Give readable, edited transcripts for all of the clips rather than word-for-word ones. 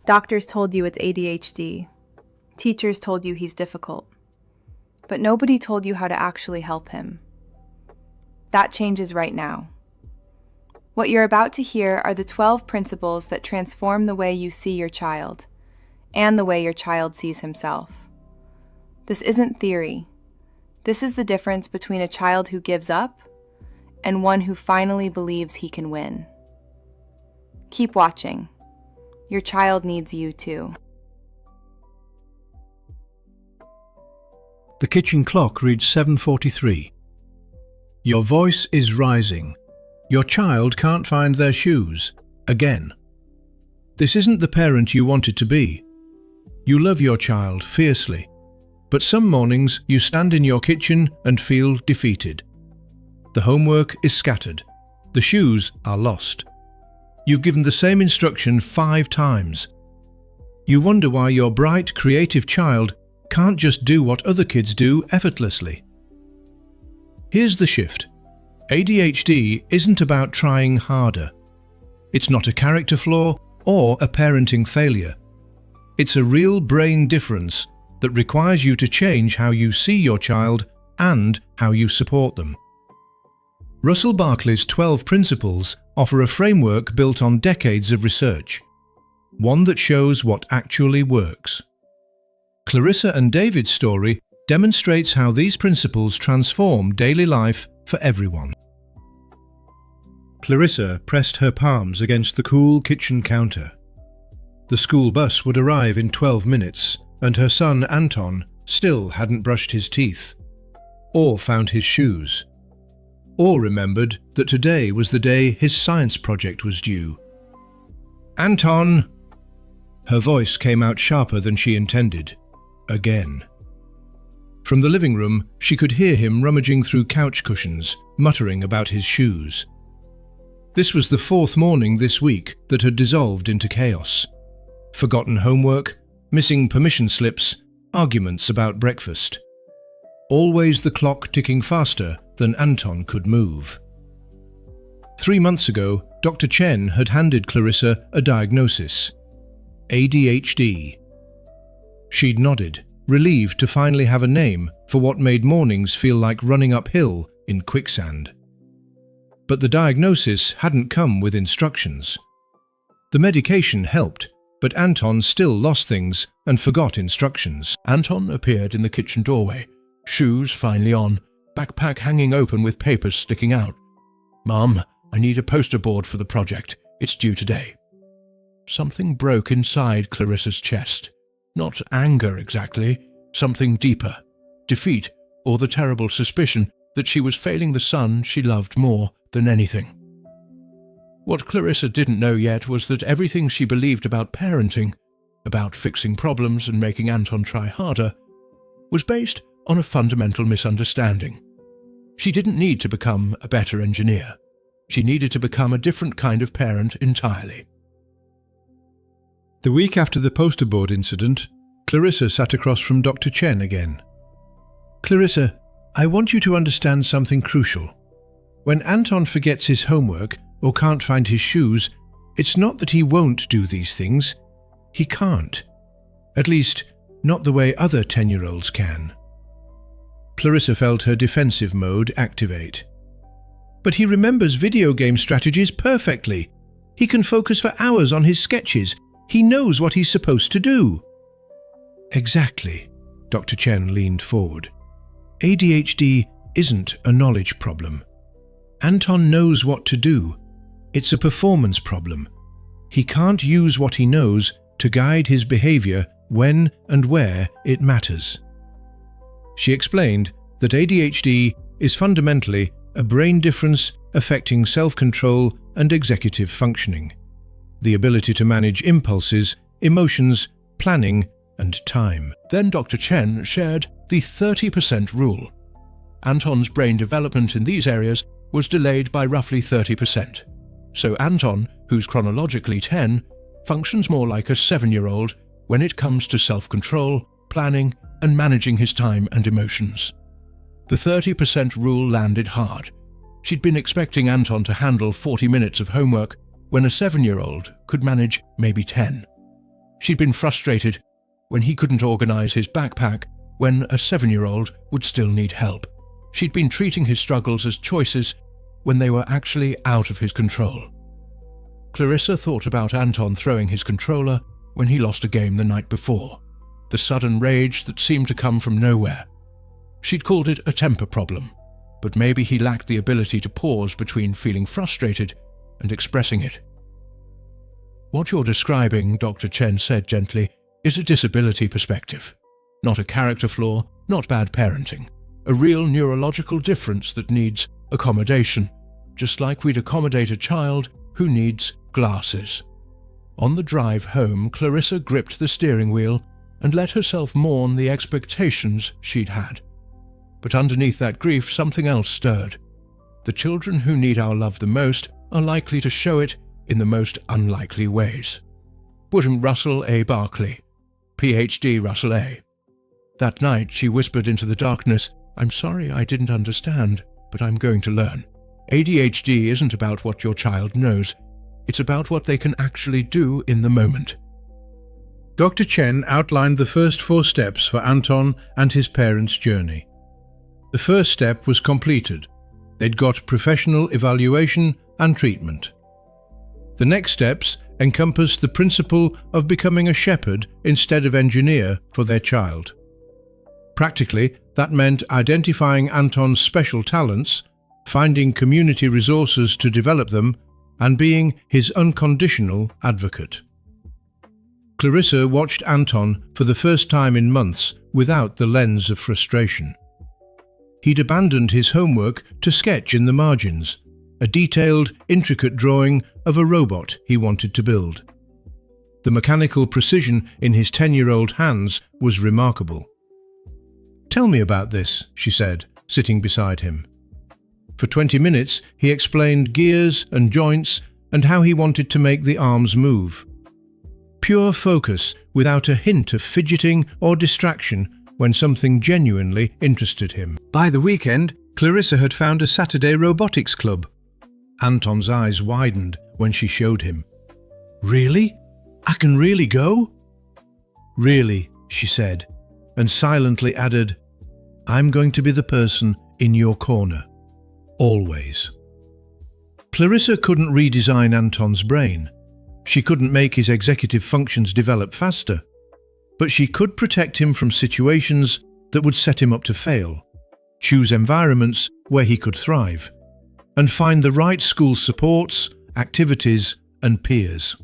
Doctors told you it's ADHD. Teachers told you he's difficult. But nobody told you how to actually help him. That changes right now. What you're about to hear are the 12 principles that transform the way you see your child, and the way your child sees himself. This isn't theory. This is the difference between a child who gives up and one who finally believes he can win. Keep watching. Your child needs you too. The kitchen clock reads 7:43. Your voice is rising. Your child can't find their shoes. Again. This isn't the parent you wanted to be. You love your child fiercely, but some mornings you stand in your kitchen and feel defeated. The homework is scattered. The shoes are lost. You've given the same instruction 5 times. You wonder why your bright, creative child can't just do what other kids do effortlessly. Here's the shift. ADHD isn't about trying harder. It's not a character flaw or a parenting failure. It's a real brain difference that requires you to change how you see your child and how you support them. Russell Barkley's 12 principles offer a framework built on decades of research, one that shows what actually works. Clarissa and David's story demonstrates how these principles transform daily life for everyone. Clarissa pressed her palms against the cool kitchen counter. The school bus would arrive in 12 minutes, and her son Anton still hadn't brushed his teeth, or found his shoes, or remembered that today was the day his science project was due. "Anton!" Her voice came out sharper than she intended. Again. From the living room, she could hear him rummaging through couch cushions, muttering about his shoes. This was the 4th morning this week that had dissolved into chaos. Forgotten homework, missing permission slips, arguments about breakfast. Always the clock ticking faster than Anton could move. 3 months ago, Dr. Chen had handed Clarissa a diagnosis: ADHD. She'd nodded, relieved to finally have a name for what made mornings feel like running uphill in quicksand. But the diagnosis hadn't come with instructions. The medication helped, but Anton still lost things and forgot instructions. Anton appeared in the kitchen doorway, shoes finally on, backpack hanging open with papers sticking out. "Mum, I need a poster board for the project. It's due today." Something broke inside Clarissa's chest. Not anger exactly, something deeper. Defeat, or the terrible suspicion that she was failing the son she loved more than anything. What Clarissa didn't know yet was that everything she believed about parenting, about fixing problems and making Anton try harder, was based on a fundamental misunderstanding. She didn't need to become a better engineer. She needed to become a different kind of parent entirely. The week after the poster board incident, Clarissa sat across from Dr. Chen again. "Clarissa, I want you to understand something crucial. When Anton forgets his homework or can't find his shoes, it's not that he won't do these things. He can't. At least, not the way other 10-year-olds can." Clarissa felt her defensive mode activate. "But he remembers video game strategies perfectly. He can focus for hours on his sketches. He knows what he's supposed to do." "Exactly," Dr. Chen leaned forward. "ADHD isn't a knowledge problem. Anton knows what to do. It's a performance problem. He can't use what he knows to guide his behavior when and where it matters." She explained that ADHD is fundamentally a brain difference affecting self-control and executive functioning, the ability to manage impulses, emotions, planning, and time. Then Dr. Chen shared the 30% rule. Anton's brain development in these areas was delayed by roughly 30%. So Anton, who's chronologically 10, functions more like a 7-year-old when it comes to self-control, planning, and managing his time and emotions. The 30% rule landed hard. She'd been expecting Anton to handle 40 minutes of homework when a 7-year-old could manage maybe 10. She'd been frustrated when he couldn't organize his backpack when a 7-year-old would still need help. She'd been treating his struggles as choices when they were actually out of his control. Clarissa thought about Anton throwing his controller when he lost a game the night before, the sudden rage that seemed to come from nowhere. She'd called it a temper problem, but maybe he lacked the ability to pause between feeling frustrated and expressing it. What you're describing, Dr. Chen said gently, is a disability perspective. Not a character flaw, not bad parenting. A real neurological difference that needs accommodation, just like we'd accommodate a child who needs glasses. On the drive home, Clarissa gripped the steering wheel and let herself mourn the expectations she'd had. But underneath that grief, something else stirred. The children who need our love the most are likely to show it in the most unlikely ways. Wouldn't Russell A. Barkley, PhD Russell A. That night she whispered into the darkness, "I'm sorry I didn't understand, but I'm going to learn. ADHD isn't about what your child knows. It's about what they can actually do in the moment." Dr. Chen outlined the first 4 steps for Anton and his parents' journey. The first step was completed. They'd got professional evaluation and treatment. The next steps encompassed the principle of becoming a shepherd instead of engineer for their child. Practically, that meant identifying Anton's special talents, finding community resources to develop them, and being his unconditional advocate. Clarissa watched Anton for the first time in months without the lens of frustration. He'd abandoned his homework to sketch in the margins, a detailed, intricate drawing of a robot he wanted to build. The mechanical precision in his 10-year-old hands was remarkable. "Tell me about this," she said, sitting beside him. For 20 minutes he explained gears and joints and how he wanted to make the arms move. Pure focus without a hint of fidgeting or distraction when something genuinely interested him. By the weekend, Clarissa had found a Saturday robotics club. Anton's eyes widened when she showed him. "Really? I can really go?" "Really," she said, and silently added, "I'm going to be the person in your corner. Always." Clarissa couldn't redesign Anton's brain. She couldn't make his executive functions develop faster. But she could protect him from situations that would set him up to fail, choose environments where he could thrive, and find the right school supports, activities, and peers.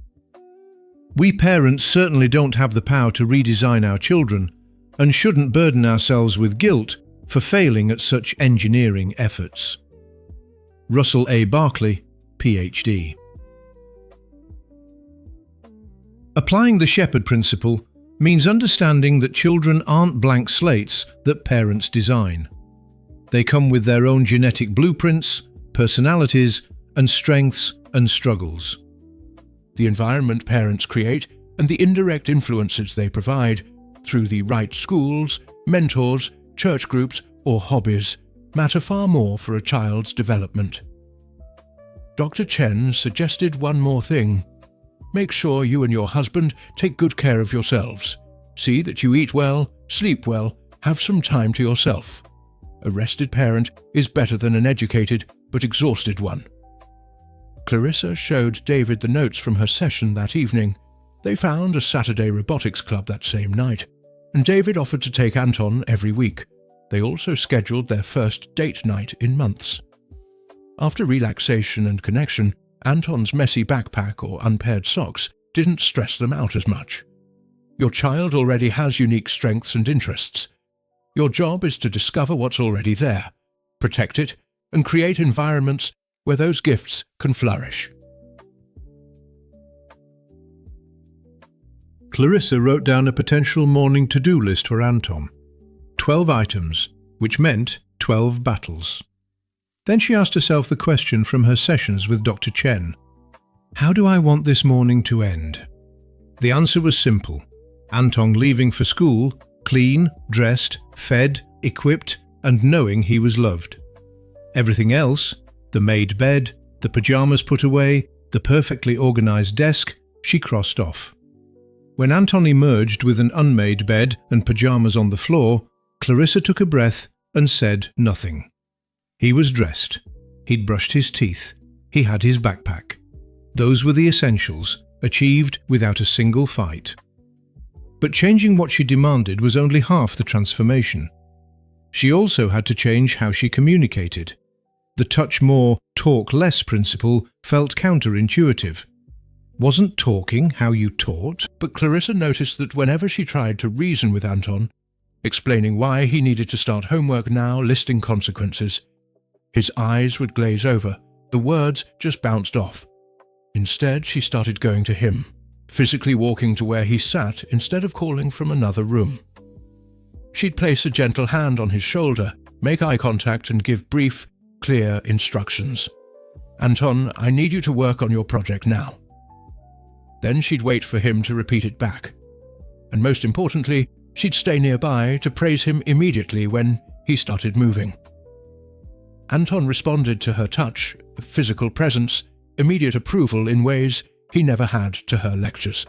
We parents certainly don't have the power to redesign our children and shouldn't burden ourselves with guilt for failing at such engineering efforts. Russell A. Barkley, PhD. Applying the Shepherd principle means understanding that children aren't blank slates that parents design. They come with their own genetic blueprints, personalities, and strengths and struggles. The environment parents create and the indirect influences they provide through the right schools, mentors, church groups, or hobbies matter far more for a child's development. Dr. Chen suggested one more thing. Make sure you and your husband take good care of yourselves. See that you eat well, sleep well, have some time to yourself. A rested parent is better than an educated but exhausted one. Clarissa showed David the notes from her session that evening. They found a Saturday robotics club that same night, and David offered to take Anton every week. They also scheduled their first date night in months. After relaxation and connection, Anton's messy backpack or unpaired socks didn't stress them out as much. Your child already has unique strengths and interests. Your job is to discover what's already there, protect it, and create environments where those gifts can flourish. Clarissa wrote down a potential morning to-do list for Anton. 12 items, which meant 12 battles. Then she asked herself the question from her sessions with Dr. Chen. How do I want this morning to end? The answer was simple. Anton leaving for school, clean, dressed, fed, equipped, and knowing he was loved. Everything else, the made bed, the pajamas put away, the perfectly organized desk, she crossed off. When Anton emerged with an unmade bed and pyjamas on the floor, Clarissa took a breath and said nothing. He was dressed. He'd brushed his teeth. He had his backpack. Those were the essentials, achieved without a single fight. But changing what she demanded was only half the transformation. She also had to change how she communicated. The touch more, talk less principle felt counterintuitive. Wasn't talking how you taught? But Clarissa noticed that whenever she tried to reason with Anton, explaining why he needed to start homework now, listing consequences, his eyes would glaze over, the words just bounced off. Instead, she started going to him, physically walking to where he sat instead of calling from another room. She'd place a gentle hand on his shoulder, make eye contact and give brief, clear instructions. Anton, I need you to work on your project now. Then she'd wait for him to repeat it back. And most importantly, she'd stay nearby to praise him immediately when he started moving. Anton responded to her touch, physical presence, immediate approval in ways he never had to her lectures.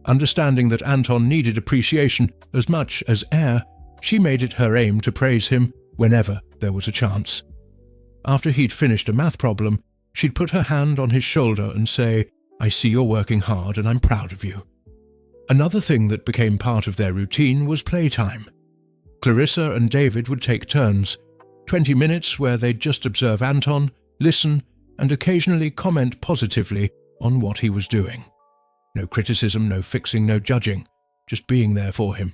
Understanding that Anton needed appreciation as much as air, she made it her aim to praise him whenever there was a chance. After he'd finished a math problem, she'd put her hand on his shoulder and say, I see you're working hard and I'm proud of you. Another thing that became part of their routine was playtime. Clarissa and David would take turns, 20 minutes where they'd just observe Anton, listen, and occasionally comment positively on what he was doing. No criticism, no fixing, no judging, just being there for him.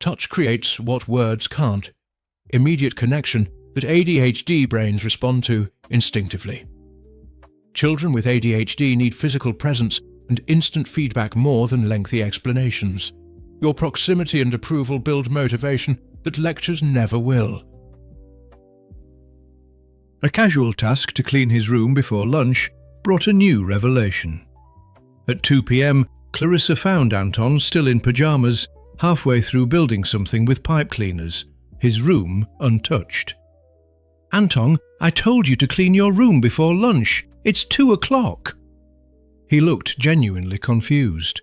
Touch creates what words can't, immediate connection that ADHD brains respond to instinctively. Children with ADHD need physical presence and instant feedback more than lengthy explanations. Your proximity and approval build motivation that lectures never will. A casual task to clean his room before lunch brought a new revelation. At 2 p.m, Clarissa found Anton still in pyjamas, halfway through building something with pipe cleaners, his room untouched. Anton, I told you to clean your room before lunch. It's 2 o'clock. He looked genuinely confused.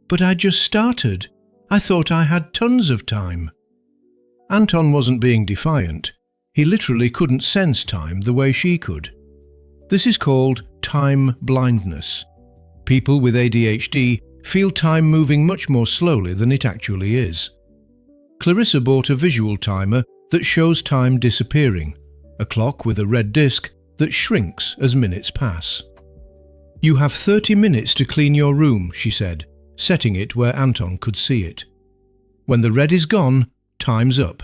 But I just started. I thought I had tons of time. Anton wasn't being defiant. He literally couldn't sense time the way she could. This is called time blindness. People with ADHD feel time moving much more slowly than it actually is. Clarissa bought a visual timer that shows time disappearing, a clock with a red disc that shrinks as minutes pass. You have 30 minutes to clean your room, she said, setting it where Anton could see it. When the red is gone, time's up.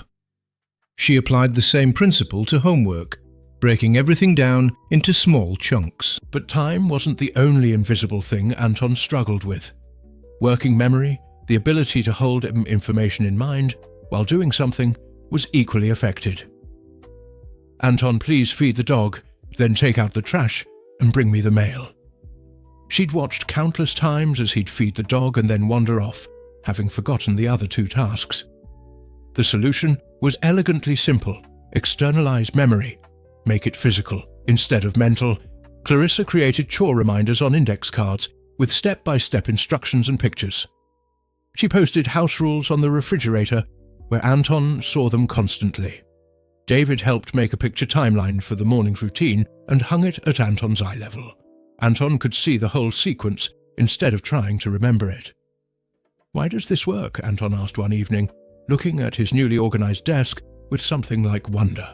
She applied the same principle to homework, breaking everything down into small chunks. But time wasn't the only invisible thing Anton struggled with. Working memory, the ability to hold information in mind while doing something, was equally affected. Anton, please feed the dog, then take out the trash and bring me the mail. She'd watched countless times as he'd feed the dog and then wander off, having forgotten the other 2 tasks. The solution was elegantly simple: externalize memory, make it physical instead of mental. Clarissa created chore reminders on index cards with step-by-step instructions and pictures. She posted house rules on the refrigerator where Anton saw them constantly. David helped make a picture timeline for the morning's routine and hung it at Anton's eye level. Anton could see the whole sequence instead of trying to remember it. Why does this work? Anton asked one evening, looking at his newly organized desk with something like wonder.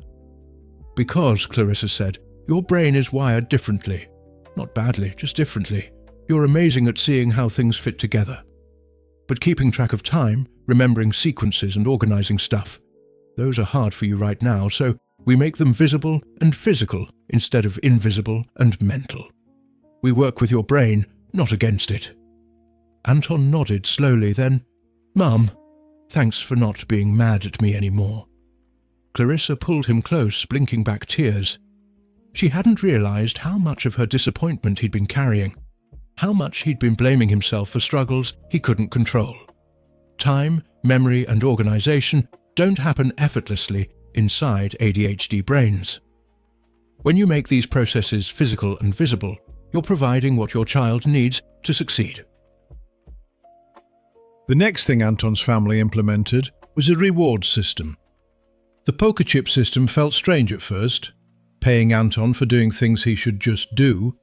Because, Clarissa said, your brain is wired differently. Not badly, just differently. You're amazing at seeing how things fit together. But keeping track of time, remembering sequences and organizing stuff, those are hard for you right now, so we make them visible and physical instead of invisible and mental. We work with your brain, not against it. Anton nodded slowly, then, Mum, thanks for not being mad at me anymore. Clarissa pulled him close, blinking back tears. She hadn't realized how much of her disappointment he'd been carrying, how much he'd been blaming himself for struggles he couldn't control. Time, memory, and organization don't happen effortlessly inside ADHD brains. When you make these processes physical and visible, you're providing what your child needs to succeed. The next thing Anton's family implemented was a reward system. The poker chip system felt strange at first, paying Anton for doing things he should just do,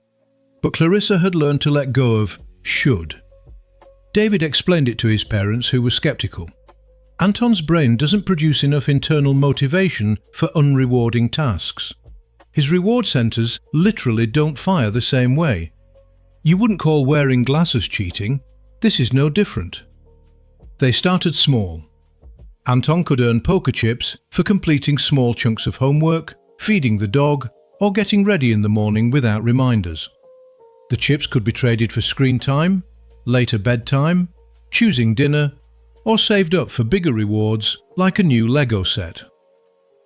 but Clarissa had learned to let go of should. David explained it to his parents, who were skeptical. Anton's brain doesn't produce enough internal motivation for unrewarding tasks. His reward centers literally don't fire the same way. You wouldn't call wearing glasses cheating. This is no different. They started small. Anton could earn poker chips for completing small chunks of homework, feeding the dog, or getting ready in the morning without reminders. The chips could be traded for screen time, later bedtime, choosing dinner, or saved up for bigger rewards like a new Lego set.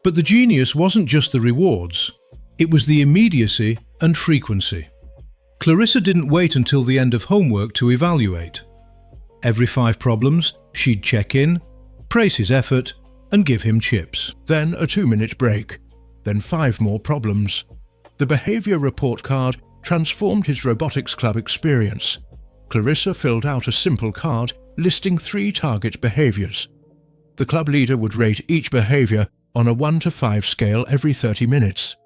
But the genius wasn't just the rewards, it was the immediacy and frequency. Clarissa didn't wait until the end of homework to evaluate. Every 5 problems, she'd check in, praise his effort, and give him chips. Then a 2-minute break, then 5 more problems. The behavior report card transformed his robotics club experience. Clarissa filled out a simple card listing 3 target behaviors. The club leader would rate each behavior on a 1 to 5 scale every 30 minutes.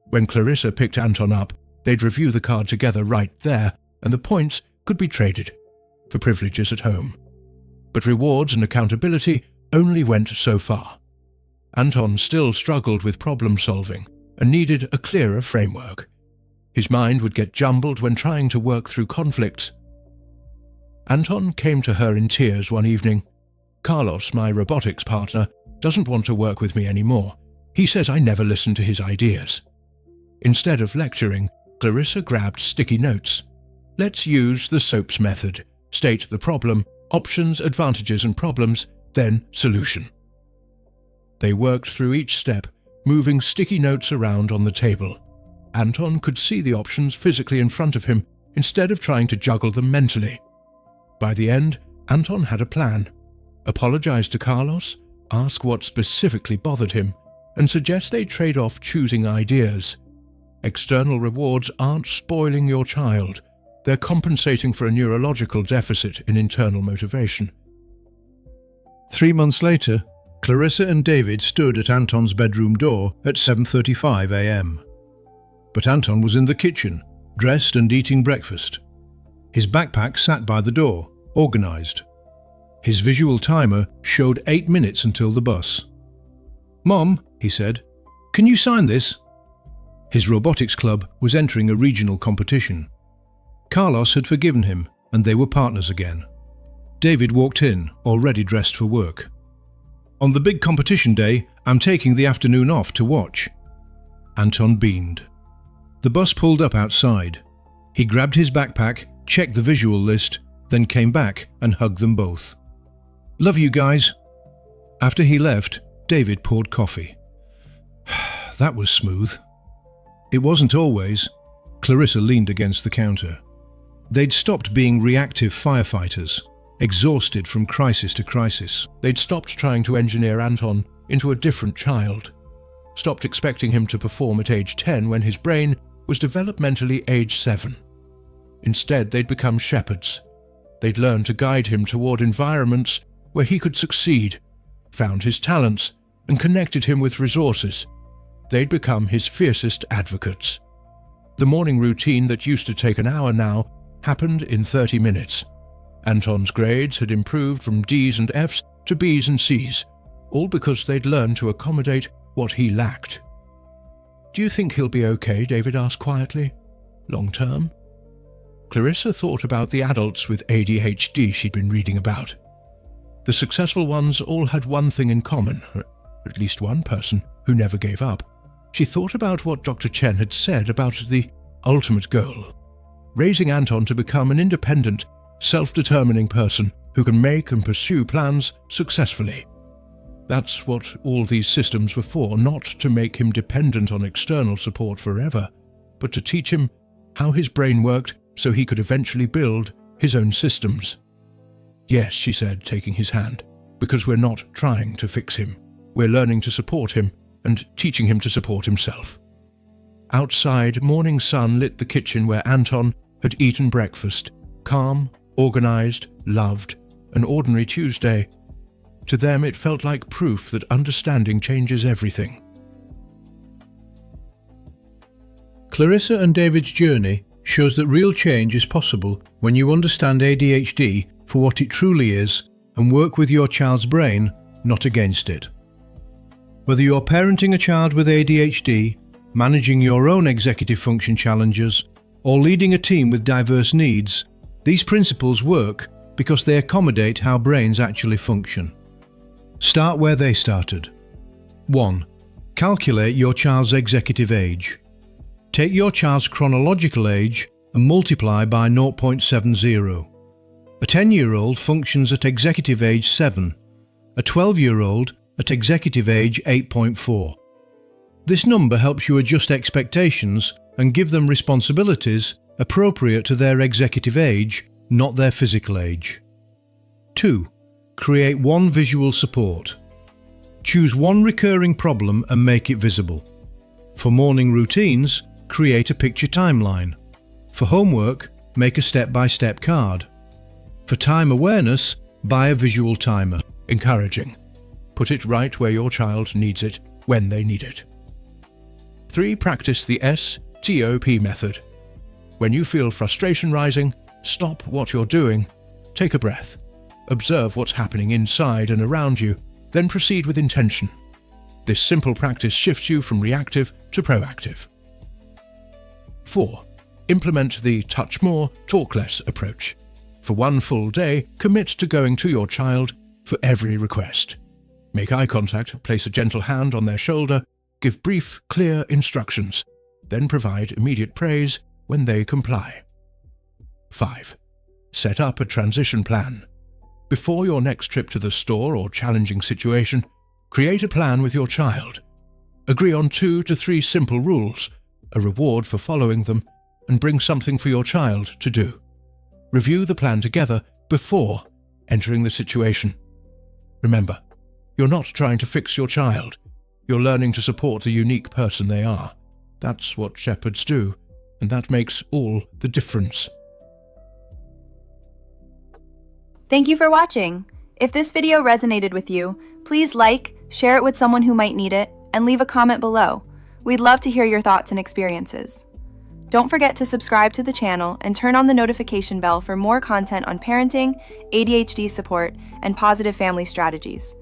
When Clarissa picked Anton up, they'd review the card together right there, and the points could be traded for privileges at home. But rewards and accountability only went so far. Anton still struggled with problem solving and needed a clearer framework. His mind would get jumbled when trying to work through conflicts. Anton came to her in tears one evening. "Carlos, my robotics partner, doesn't want to work with me anymore. He says I never listen to his ideas." Instead of lecturing, Clarissa grabbed sticky notes. "Let's use the SOAPS method. State the problem, options, advantages and problems, then solution." They worked through each step, moving sticky notes around on the table. Anton could see the options physically in front of him instead of trying to juggle them mentally. By the end, Anton had a plan. Apologize to Carlos, ask what specifically bothered him, and suggest they trade off choosing ideas. External rewards aren't spoiling your child. They're compensating for a neurological deficit in internal motivation. 3 months later, Clarissa and David stood at Anton's bedroom door at 7:35 a.m. But Anton was in the kitchen, dressed and eating breakfast. His backpack sat by the door, organized. His visual timer showed 8 minutes until the bus. "Mom," he said, "can you sign this?" His robotics club was entering a regional competition. Carlos had forgiven him, and they were partners again. David walked in, already dressed for work. "On the big competition day, I'm taking the afternoon off to watch." Anton beamed. The bus pulled up outside. He grabbed his backpack, checked the visual list, then came back and hugged them both. "Love you guys." After he left, David poured coffee. That was smooth. It wasn't always. Clarissa leaned against the counter. They'd stopped being reactive firefighters, exhausted from crisis to crisis. They'd stopped trying to engineer Anton into a different child. Stopped expecting him to perform at age 10 when his brain was developmentally age 7. Instead, they'd become shepherds. They'd learned to guide him toward environments where he could succeed, found his talents, and connected him with resources. They'd become his fiercest advocates. The morning routine that used to take an hour now happened in 30 minutes. Anton's grades had improved from D's and F's to B's and C's, all because they'd learned to accommodate what he lacked. "Do you think he'll be okay?" David asked quietly. "Long term?" Clarissa thought about the adults with ADHD she'd been reading about. The successful ones all had one thing in common, or at least one person who never gave up. She thought about what Dr. Chen had said about the ultimate goal, raising Anton to become an independent, self-determining person who can make and pursue plans successfully. That's what all these systems were for, not to make him dependent on external support forever, but to teach him how his brain worked so he could eventually build his own systems. "Yes," she said, taking his hand, "because we're not trying to fix him. We're learning to support him and teaching him to support himself." Outside, morning sun lit the kitchen where Anton had eaten breakfast, calm, organized, loved, an ordinary Tuesday. To them, it felt like proof that understanding changes everything. Clarissa and David's journey shows that real change is possible when you understand ADHD for what it truly is and work with your child's brain, not against it. Whether you're parenting a child with ADHD, managing your own executive function challenges, or leading a team with diverse needs, these principles work because they accommodate how brains actually function. Start where they started. 1. Calculate your child's executive age. Take your child's chronological age and multiply by 0.70. A 10-year-old functions at executive age 7, a 12-year-old at executive age 8.4. This number helps you adjust expectations and give them responsibilities appropriate to their executive age, not their physical age. 2. Create one visual support. Choose one recurring problem and make it visible. For morning routines, create a picture timeline. For homework, make a step-by-step card. For time awareness, buy a visual timer. Encouraging. Put it right where your child needs it, when they need it. 3. Practice the STOP method. When you feel frustration rising, stop what you're doing, take a breath, observe what's happening inside and around you, then proceed with intention. This simple practice shifts you from reactive to proactive. 4. Implement the touch more, talk less approach. For one full day, commit to going to your child for every request. Make eye contact, place a gentle hand on their shoulder, give brief, clear instructions, then provide immediate praise when they comply. 5. Set up a transition plan. Before your next trip to the store or challenging situation, create a plan with your child. Agree on 2 to 3 simple rules, a reward for following them, and bring something for your child to do. Review the plan together before entering the situation. Remember, you're not trying to fix your child. You're learning to support the unique person they are. That's what shepherds do, and that makes all the difference. Thank you for watching. If this video resonated with you, please like, share it with someone who might need it, and leave a comment below. We'd love to hear your thoughts and experiences. Don't forget to subscribe to the channel and turn on the notification bell for more content on parenting, ADHD support, and positive family strategies.